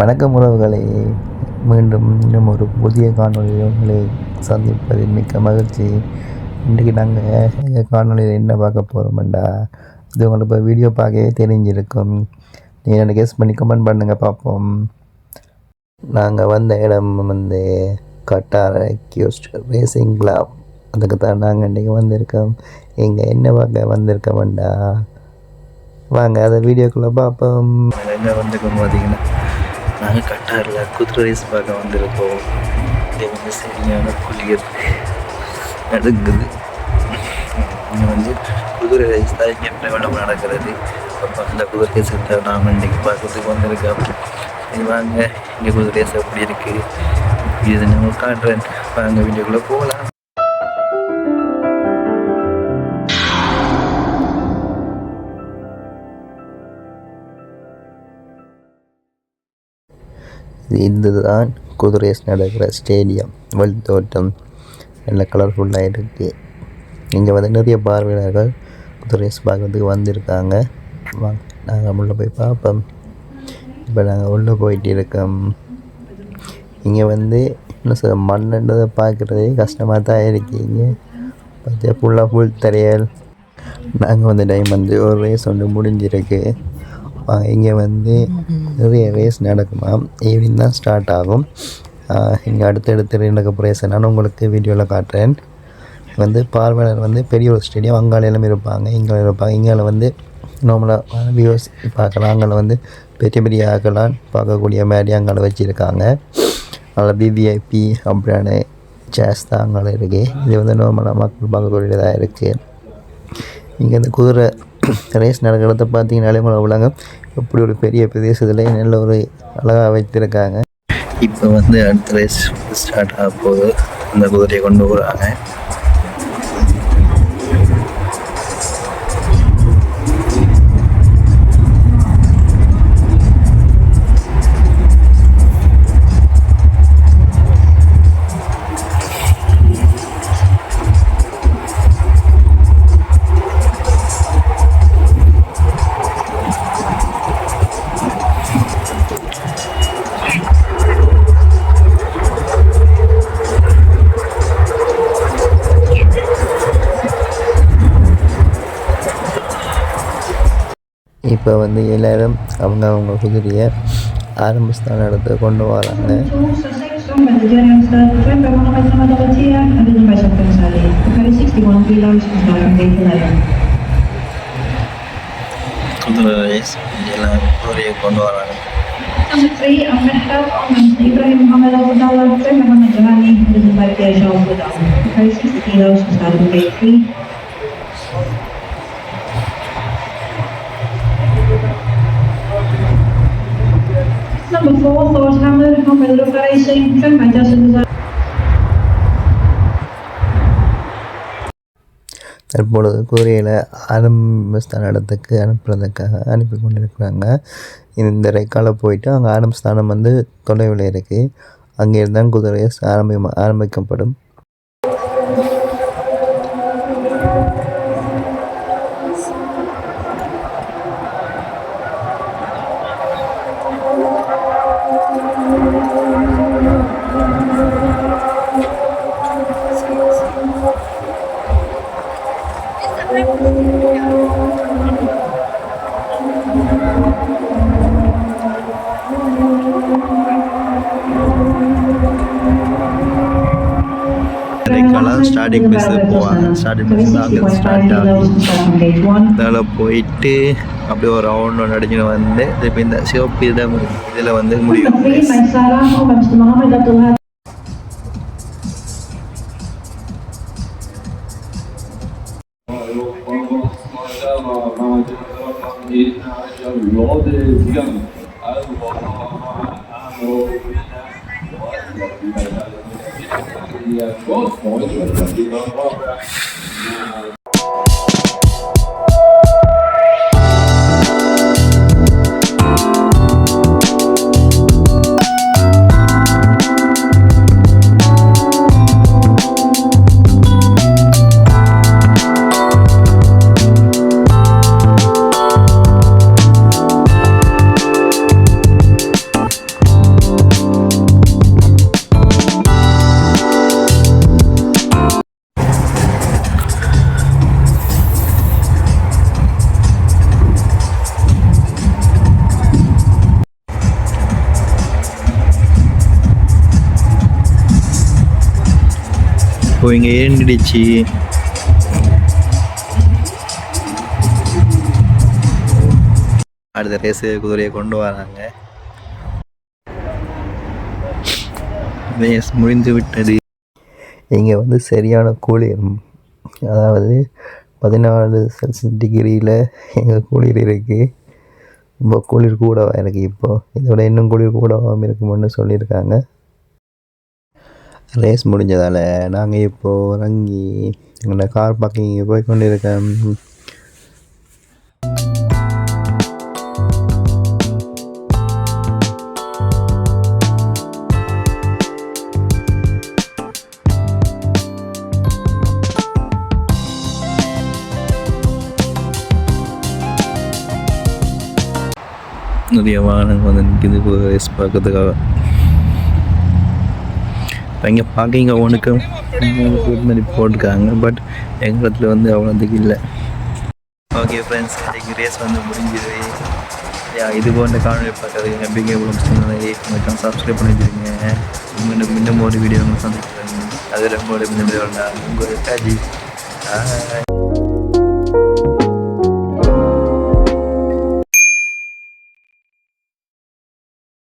வணக்கம் உறவுகளை, மீண்டும் இன்னும் ஒரு புதிய காணொலியில் உங்களை சந்திப்பதில் மிக்க மகிழ்ச்சி. இன்றைக்கு நாங்கள் எங்கள் காணொலியில் என்ன பார்க்க போகிறோம்டா, இது உங்களுக்கு இப்போ வீடியோ பார்க்கவே தெரிஞ்சிருக்கும். நீங்கள் எனக்கு கெஸ் பண்ணி கமெண்ட் பண்ணுங்கள் பார்ப்போம். நாங்கள் வந்த இடம் கட்டார் அக்யூஸ்ட் ரேசிங் கிளப். அதுக்கு தான் நாங்கள் இன்றைக்கி வந்திருக்கோம். இங்கே என்ன பார்க்க வந்திருக்கோம்டா, வாங்க அதை வீடியோக்குள்ளே பார்ப்போம். என்ன வந்திருக்கோம் பார்த்தீங்கன்னா, நாங்கள் கட்டாரில் குதிரை ரேஸ் பார்க்க வந்திருக்கோம். இங்கே சரியான குளிர் நடக்குது. இங்கே குதிரை ரேஸ் தான் இங்கே பிரபலம் நடக்கிறது. அப்போ அந்த குதிரை ரேஸ் தான் நாம் இன்றைக்கி பார்க்கறதுக்கு வந்திருக்கோம். வாங்க இங்கே குதிரை ரேஸ் எப்படி இருக்குது இது நான் காட்டுறேன். வாங்க வீடியோக்குள்ளே போகலாம். இதுதான் குதிரை ரேஸ் நடக்கிற ஸ்டேடியம். தோட்டம் நல்ல கலர்ஃபுல்லாக இருக்குது. இங்கே நிறைய பார்வையாளர்கள் குதிரை ரேஸ் பார்க்குறதுக்கு வந்திருக்காங்க. வாங்க நாங்கள் உள்ளே போய் பார்ப்போம். இப்போ நாங்கள் உள்ளே போயிட்டு இருக்கோம். இங்கே இன்னும் சில மண்ணுன்றதை பார்க்குறதே கஷ்டமாக தான் இருக்குது. இங்கே பார்த்தா ஃபுல்லாக ஃபுல் தரையல். நாங்கள் டைம் ஒரு ரேஸ் முடிஞ்சிருக்கு. இங்கே நிறைய ரேஸ் நடக்குமா, ஈவினிங் தான் ஸ்டார்ட் ஆகும். இங்கே அடுத்தடுத்து நடக்க ரேஸ் நான் உங்களுக்கு வீடியோவில் காட்டுறேன். பார்வையாளர் பெரிய ஒரு ஸ்டேடியம், அங்காலையெல்லாம் இருப்பாங்க, இங்கே இருப்பாங்க. இங்கே நார்மலாக வியூஸ் பார்க்கலாம். அங்கே பெரிய பெரிய ஆக்கெல்லாம் பார்க்கக்கூடிய மாதிரி அங்கே வச்சுருக்காங்க. அதில் விவிஐபி அப்படியான சேஸ் தான் அங்கே இருக்குது. இது நார்மலாக மக்கள் பார்க்கக்கூடியதாக இருக்குது. இங்கே குதிரை ரேஸ் நடக்கிறத பார்த்தீங்கன்னாலே உள்ளாங்க இப்படி ஒரு பெரிய பிரதேசத்தில் நல்ல ஒரு அழகாக வைத்திருக்காங்க. இப்போ அடுத்த ரேஸ் ஸ்டார்ட் ஆக போகுது. அந்த குதிரையை கொண்டு போகிறாங்க. இப்போ எல்லோரும் அவங்க குதிரையை ஆரம்ப இடத்த கொண்டு வராங்க. குதிரையை கொண்டு வராங்க. Number 3, Ahmed Ibrahim Muhammad Al-Abdallah, Muhammad Jahani, written by Pierre Jean Boudin. Carry 60 kilos, starting from gate 3. Number 4, Thor Hammer, Muhammad Rufa Racing, trained by Justin Design. தற்பொழுது குதிரையில் ஆரம்பஸ்தான இடத்துக்கு அனுப்புறதுக்காக அனுப்பி கொண்டிருக்கிறாங்க. இந்த ரெக்கால போயிட்டு அங்கே ஆரம்பஸ்தானம் தொலைவில் இருக்குது. அங்கே இருந்தால் குதிரை ஆரம்பிக்கப்படும். ஸ்டார்டிங் பஸ் போவாங்க. ஸ்டார்டிங் பஸ் அங்கே ஸ்டார்ட் ஆகும். அதில் போயிட்டு அப்படியே ஒரு ரவுண்ட் ஒன்று அடிச்சுன்னு இப்போ இந்த சிவப்பு இதில் முடியும். இப்போ இங்கே ஏறிடுச்சு. அடுத்த ரேஸு குதிரையை கொண்டு வராங்க. ரேஸ் முடிந்து விட்டது. இங்கே வந்து சரியான குளிர், அதாவது 14°C எங்கள் குளிர் இருக்குது. ரொம்ப குளிர் கூடவா இருக்குது. இப்போது இதோட இன்னும் குளிர் கூடவாகவும் இருக்குமென்னு சொல்லியிருக்காங்க. ரேஸ் முடிஞ்சதால் நாங்கள் இப்போது இறங்கி எங்களோட கார் பார்க்கிங் போய் கொண்டு இருக்கேன். நிறைய வாகனங்கள் வந்து நிற்கிது இப்போ ரேஸ் பார்க்கறதுக்காக. இங்கே பார்க்கிங்க ஒன்றுக்கு 3 ஃபீட் மாதிரி போட்டிருக்காங்க. பட் எங்கள் இடத்துல வந்து அவ்வளோதுக்கு இல்லை. ஓகே ஃப்ரெண்ட்ஸ், இன்றைக்கி ரேஸ் வந்து முடிஞ்சுது. இது போன்ற காணொலி பார்க்கறதுக்கு நம்பிக்கை எவ்வளோ சேனலை சப்ஸ்கிரைப் பண்ணி வச்சுருங்க. இன்னும் ஒரு வீடியோ சந்திக்கிறேன். அது ரொம்ப உங்கள் ராஜி.